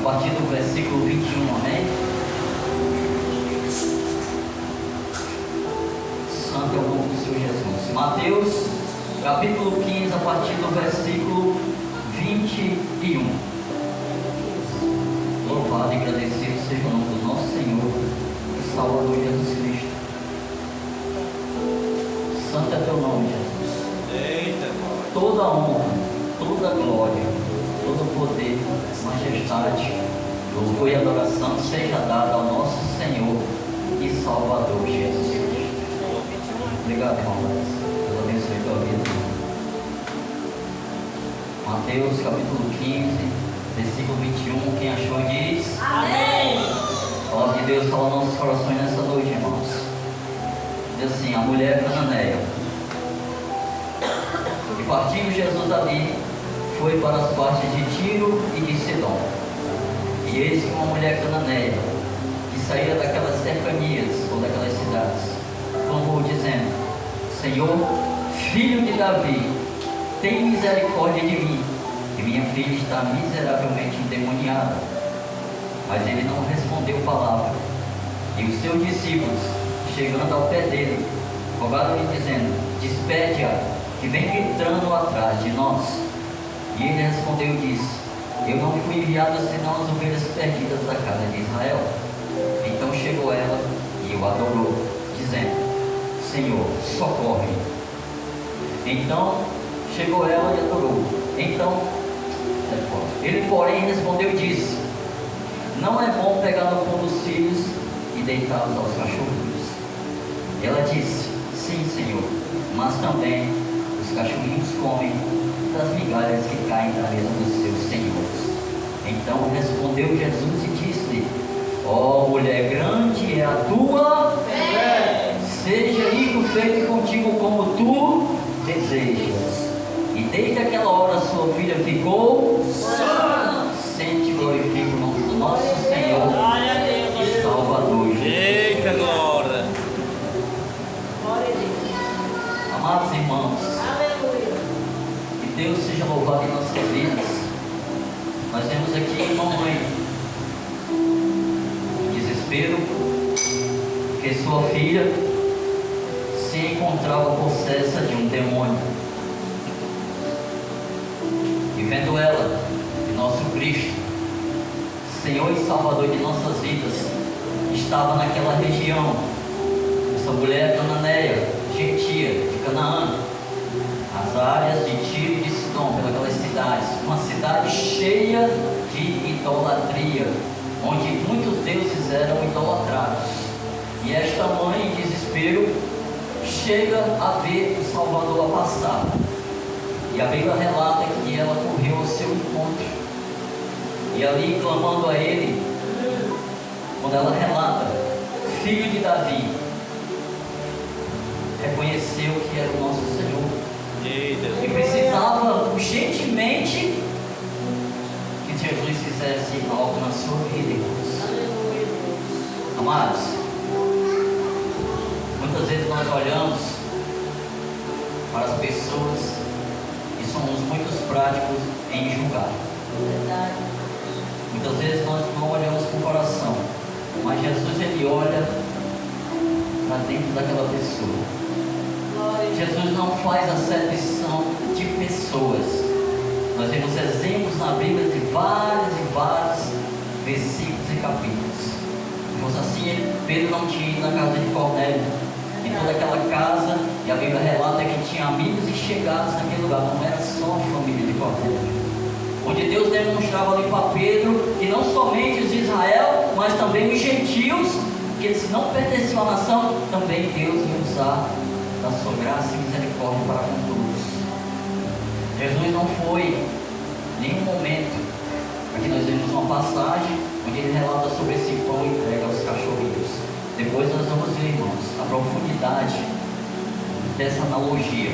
partir do versículo 21, amém? Santo é o nome do Senhor Jesus. Mateus, capítulo 15, a partir do versículo 21. Louvado e agradecido seja o nome do nosso Senhor e Salvador Jesus Cristo. Santo é teu nome, Jesus. Eita, Toda honra, toda glória, todo poder, majestade, louvor e adoração seja dada ao nosso Senhor e Salvador Jesus Cristo. Obrigado, irmão. Deus abençoe a tua vida. Mateus capítulo 15, versículo 21. Quem achou diz Amém. A palavra de Deus fala aos nossos corações nessa noite, irmãos. Diz assim: a mulher cananeia. E partindo Jesus dali, foi para as partes de Tiro e de Sidom. E eis que uma mulher cananeia, que saía daquelas cercanias ou daquelas cidades, clamou dizendo: Senhor, filho de Davi, tem misericórdia de mim, que minha filha está miseravelmente endemoniada. Mas ele não respondeu palavra. E os seus discípulos, chegando ao pé dele, rogaram-lhe dizendo: despede-a, que vem gritando atrás de nós. E ele respondeu e disse: eu não fui enviado senão as ovelhas perdidas da casa de Israel. Então chegou ela e o adorou, dizendo: Senhor, socorre. Então chegou ela e adorou. Então ele, porém, respondeu e disse: não é bom pegar no pão dos filhos e deitá-los aos cachorrinhos. Ela disse: sim, Senhor, mas também os cachorrinhos comem das migalhas que caem da mesa dos seus senhores. Então respondeu Jesus e disse-lhe: ó mulher, grande é a tua fé, seja isto feito contigo como tu desejas. E desde aquela hora sua filha ficou sã. Sente e glorifica o nome do nosso Senhor e Salvador Jesus. eita glória. Amados irmãos, que Deus seja louvado em nossas vidas. Nós temos aqui uma mãe em desespero, porque sua filha se encontrava possessa de um demônio. E vendo ela, de nosso Cristo, Senhor e Salvador de nossas vidas, estava naquela região, essa mulher cananeia, gentia, de Canaã, as áreas de Tiro e de Sidom, pelas cidades, uma cidade cheia de idolatria, onde muitos deuses eram idolatrados. E esta mãe, em desespero, chega a ver o Salvador a passar. E a Bíblia relata que ela correu ao seu encontro. E ali, clamando a ele, quando ela relata: filho de Davi, reconheceu que era o nosso Senhor. E precisava urgentemente que Jesus fizesse algo na sua vida, irmãos. Amados, muitas vezes nós olhamos para as pessoas e somos muito práticos em julgar. Muitas vezes nós não olhamos com o coração, mas Jesus, ele olha para dentro daquela pessoa. Jesus não faz acepção de pessoas. Nós temos exemplos na Bíblia de vários e vários versículos e capítulos. Se fosse assim, Pedro não tinha ido na casa de Cornélio, em toda aquela casa, e a Bíblia relata que tinha amigos e chegados naquele lugar, não era só a família de Cornélio. Onde Deus demonstrava ali para Pedro que não somente os de Israel, mas também os gentios, que eles não pertenciam à nação, também Deus ia usar da sua graça e misericórdia para com todos. Jesus não foi em nenhum momento. Aqui nós vemos uma passagem onde ele relata sobre esse pão entregue aos cachorrinhos. Depois nós vamos ver, irmãos, a profundidade dessa analogia.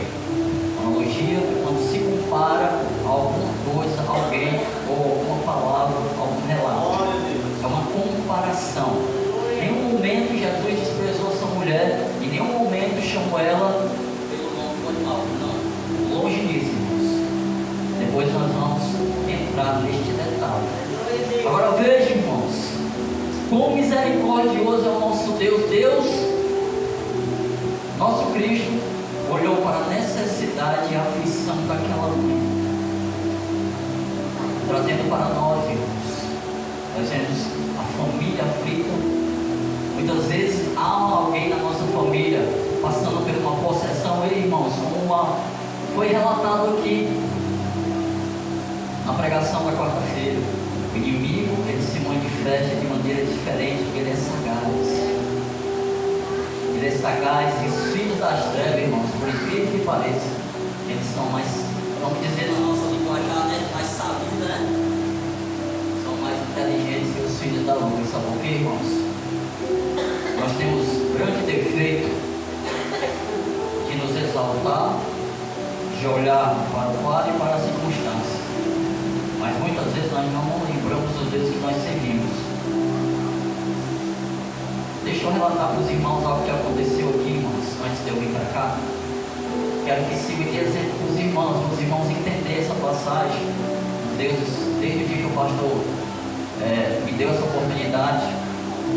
Analogia quando se compara a alguma coisa, alguém ou alguma palavra, algum relato. É uma comparação. Em nenhum momento Jesus desprezou essa mulher, em nenhum momento chamou ela pelo nome do animal. Não, longe disso, irmãos. Depois nós vamos entrar neste detalhe. Agora veja. Deus, nosso Cristo, olhou para a necessidade e a aflição daquela mãe, trazendo para nós, irmãos. Nós vemos a família aflita. Muitas vezes há alguém na nossa família passando por uma possessão. Ei, irmãos, foi relatado aqui na pregação da quarta-feira. O inimigo, ele se manifesta de maneira diferente, porque ele é sagaz. Ele é sagaz. E os filhos das trevas, irmãos, por incrível que pareça, eles são mais, vamos dizer na nossa linguajar, né? Mais sabidos, né? São mais inteligentes que os filhos da luz. Sabe por quê, irmãos? Nós temos grande defeito de nos exaltar, de olhar para o quadro e para a circunstância. Mas muitas vezes nós não lembramos dos Deus que nós servimos. Deixa eu relatar para os irmãos algo que aconteceu aqui, irmãos, antes de eu vir para cá. Quero que siga de exemplo para os irmãos entenderem essa passagem. Deus, desde o dia que o pastor me deu essa oportunidade,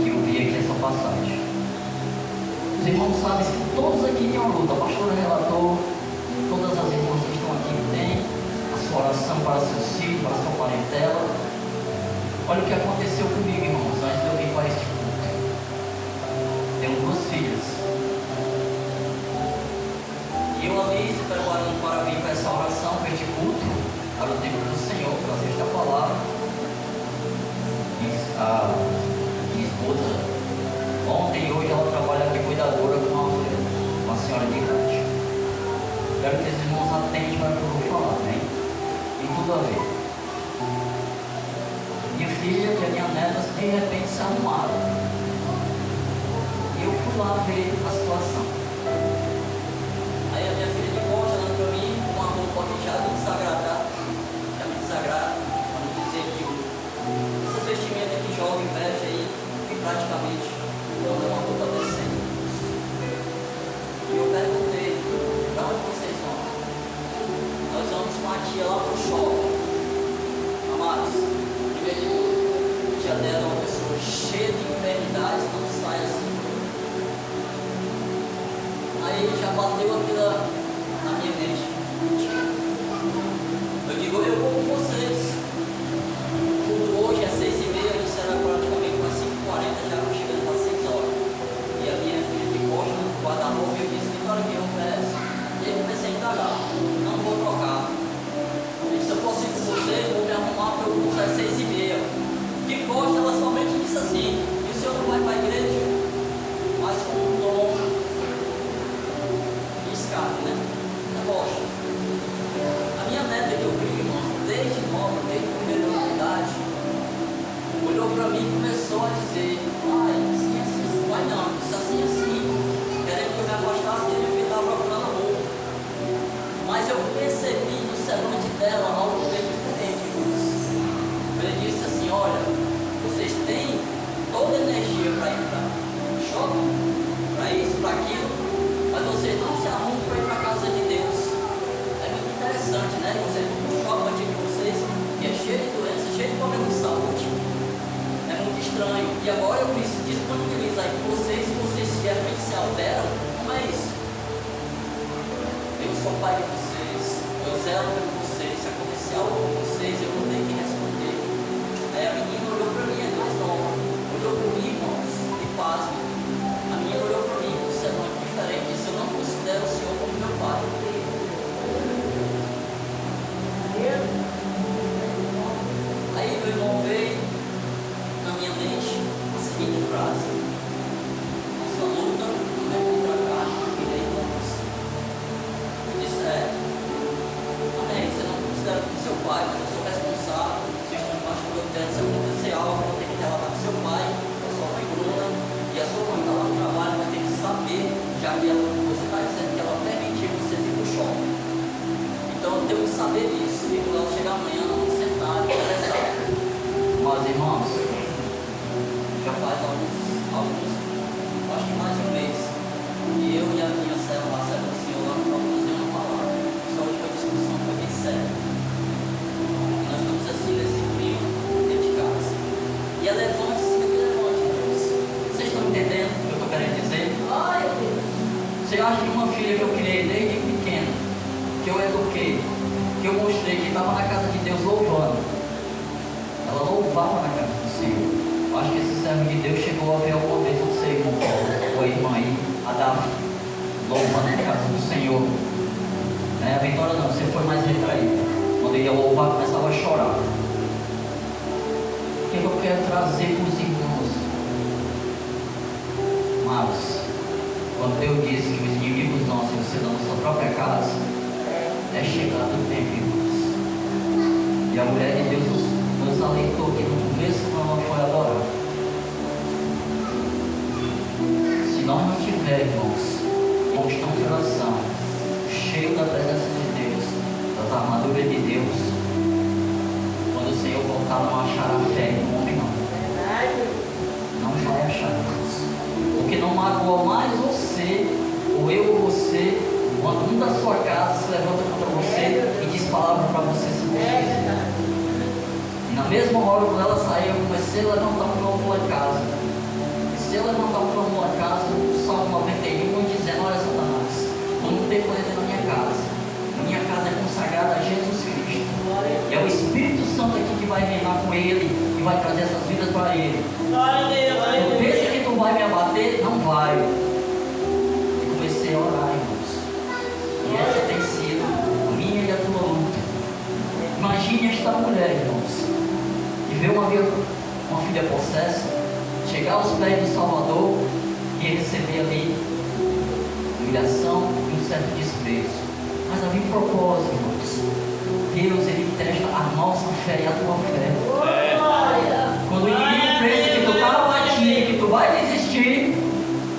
que eu vi aqui essa passagem. Os irmãos sabem que todos aqui têm uma luta. A pastora relatou, todas as irmãs que estão aqui têm a sua oração para seus filhos, para sua parentela. Olha o que aconteceu comigo, irmãos, antes de eu vir para este culto. Tenho duas filhas. E eu ali se preparando para vir para essa oração, para este culto, para o tempo do Senhor, trazer esta palavra. A minha esposa, ontem e hoje, ela trabalha de cuidadora com uma senhora de idade. Quero que os irmãos atentem para o que eu vou falar, né? Tem tudo a ver. Minha filha e a minha neta de repente se arrumaram. E eu fui lá ver a situação. Aí a minha filha de volta olhando para mim, com uma roupa que já me desagrada, para não dizer que essas vestimentas que jovem veste aí, que praticamente não é uma roupa decente. E eu perguntei, para onde vocês vão? Nós vamos com a tia lá pro shopping. Amados, primeiro de tudo, a tia dela é uma pessoa cheia de enfermidades, não sai assim. Aí já bateu aqui na minha mente. Eu digo, eu vou com vocês. Tudo hoje é 6h30, isso era praticamente umas 5h40, já chegando para 6 horas. E a minha filha de coxa, no guarda-roupa, eu disse, que hora que eu peço? E eu comecei a indagar, não vou trocar. Eu disse, eu posso ir com vocês, vou me arrumar para o curso às 6h30. De costa, ela somente disse assim, e o senhor não vai para a igreja? Mas com um tom de escape, né? Na costa. A minha neta que eu vi, irmão, desde nova, desde a primeira idade, olhou para mim e começou a dizer, pai, assim, assim, pai não, isso assim, assim, querendo que eu me afastasse, ele me estava procurando amor. Mas eu percebi no semblante dela algo bem diferente, irmãos. Ele disse assim, olha, vocês têm toda a energia para ir para o shopping, para isso, para aquilo, mas vocês não se arrumam para ir para a casa de Deus. É muito interessante, né? Vocês vão para o shopping antigo de vocês, que é cheio de doenças, cheio de problemas de saúde. É muito estranho. E agora eu preciso disponibilizar aí para vocês, se vocês realmente se alteram, como é isso? Eu sou pai de vocês, eu zelo por vocês, se acontecer algo com vocês, eu vou ter que responder. Aí a menina olhou para mim, é mais nova, olhou para mim, irmãos, e pasme. A menina olhou para mim, você é muito diferente, disse, eu não considero o Senhor como meu pai. Aí meu irmão veio na minha mente a seguinte frase: nossa luta não é contra a carne e nem contra você. Eu disse, amém, você não considera como seu pai, mas eu sou responsável, vocês estão embaixo do meu teto, se acontecer algo, eu tenho que relatar com seu pai, a sua mãe Bruna, e a sua mãe está lá no trabalho, vai ter que saber, já que você está dizendo que ela permitiu você ir para o shopping. Então eu tenho que saber disso, e quando ela chegar amanhã, eu vou sentar e conversar. Mas irmãos, já faz alguns, acho que mais de um mês, e eu e a minha serva, a serva do Senhor, lá não vamos fazer uma palavra. Essa última discussão foi bem séria. Nós estamos assim nesse clima dentro de casa. E a levante-se, Deus. Vocês estão entendendo o que eu estou Você acha que uma filha que eu criei desde pequena, que eu eduquei, que eu mostrei que estava na casa de Deus louvando, ela louvava na casa do Senhor. Eu acho que esse servo de Deus chegou a ver alguma vez você, irmão Paulo, ou a irmã aí, a Davi, louvando na casa do Senhor. Né? A Vitória não, você foi mais retraída. Quando ia louvar, começava a chorar. O que eu quero trazer para os irmãos? Mas, quando Deus disse que os inimigos nossos iam ser da nossa própria casa, é chegado o tempo, irmãos. E a mulher de Deus nos alertou que no começo não foi adorar. Se nós não tivermos, irmãos, constante oração, cheio da presença de Deus, das armaduras de Deus, quando o Senhor voltar, não achará fé no homem, não. Não vai achar, irmãos. Porque não magoa mais você, ou eu ou você, quando um da sua casa se levanta contra você e diz palavras para você se justiça. E na mesma hora, quando ela sair, eu comecei a levantar um clamor lá em casa. Se eu levantar um clamor lá em casa, o Salmo 91 dizendo: olha, Satanás, não tem poder na minha casa. A minha casa é consagrada a Jesus Cristo. E é o Espírito Santo aqui que vai reinar com ele e vai trazer essas vidas para ele. Eu penso que tu vai me abater? Não vai. E comecei a orar, irmãos. E essa tem sido a minha e a tua luta. Imagine esta mulher, irmãos, e ver uma filha possessa chegar aos pés do Salvador e receber ali humilhação e um certo desprezo. Mas havia um propósito, irmãos. Deus, ele testa a nossa fé e a tua fé. Quando o inimigo pensa que tu está abatido, que tu vai desistir,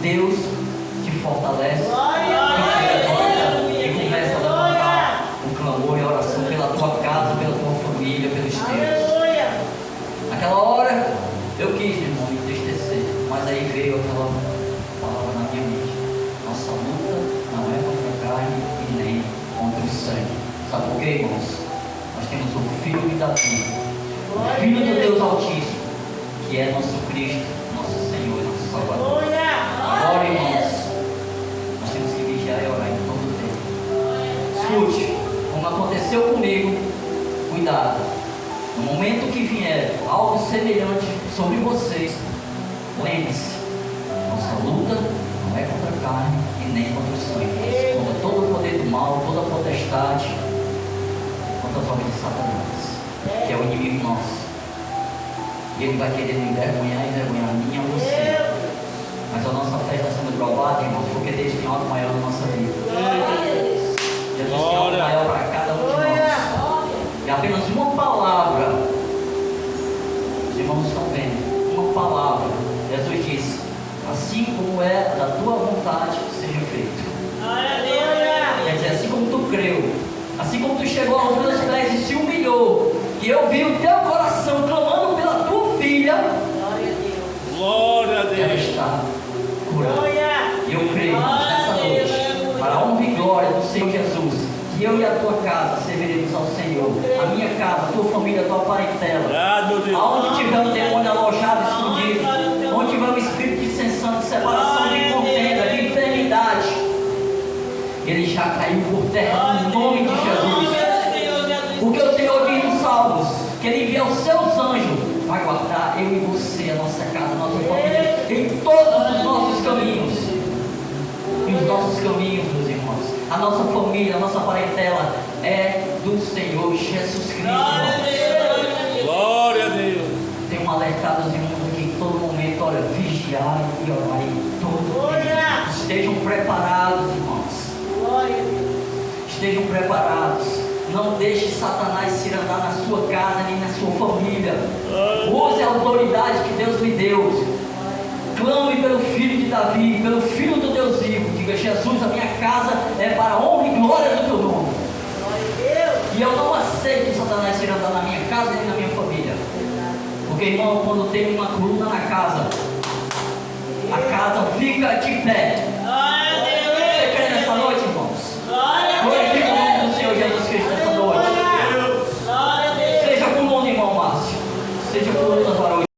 Deus te fortalece, e começa a levantar um clamor e oração pela tua casa, pela tua família, pelos teus. Naquela hora eu quis, irmão, me entristecer, mas aí veio aquela palavra na minha mente: nossa luta não é contra a carne e nem contra o sangue. Sabe por quê, irmãos? Nós temos o Filho de Davi, o Filho do Deus Altíssimo, que é nosso Cristo, nosso Senhor, nosso Salvador. Agora, irmãos, nós temos que vigiar e orar em todo o tempo. Escute, como aconteceu comigo, cuidado. No momento que vier algo semelhante sobre vocês, lembre-se, nossa luta não é contra a carne e nem contra o sangue, contra todo o poder do mal, toda a potestade, contra as obras de Satanás, que é o inimigo nosso. E ele vai querer me envergonhar e envergonhar a mim e a você. Mas a nossa fé está sendo provada, irmãos, porque Deus tem algo maior na nossa vida. Jesus tem algo maior para cada um de nós. E apenas uma palavra, os irmãos estão vendo, uma palavra, Jesus disse: assim como é da tua vontade, seja feito. Quer dizer, assim como tu creu, assim como tu chegou aos meus pés e se humilhou, e eu vi o teu coração clamando pela tua filha, Glória a ela Deus. está curada. E eu creio, irmãos, nessa noite, para a honra e glória do Senhor Jesus, que eu e a tua casa serviremos ao Senhor. A minha casa, a tua família, a tua parentela. Aonde tiver um demônio alojado, escondido, onde tiver um espírito de dissensão, de separação, de contenda, de enfermidade, ele já caiu por terra no nome de Jesus. Porque o Senhor diz nos Salmos que ele envia os seus anjos para guardar eu e você, a nossa casa, a nossa família, em todos os nossos caminhos. E os nossos caminhos, meus irmãos, a nossa família, a nossa parentela é do Senhor Jesus Cristo, irmãos. Glória a Deus. Tem um alertado aos irmãos aqui em todo momento: olha, vigiar e orar em todo tempo. Estejam preparados, irmãos. Estejam preparados. Não deixe Satanás se andar na sua casa nem na sua família. Use a autoridade que Deus lhe deu. Clame pelo Filho de Davi, pelo Filho do Deus vivo. Diga: Jesus, a minha casa é para a honra e glória do teu nome. E eu não aceito Satanás se andar na minha casa nem na minha família. Porque, irmão, quando tem uma coluna na casa, a casa fica de pé. Você crê nessa noite, irmãos? Glorifica o nome do Senhor Jesus Cristo nessa noite. Seja coluna, irmão Márcio. Seja coluna, varão.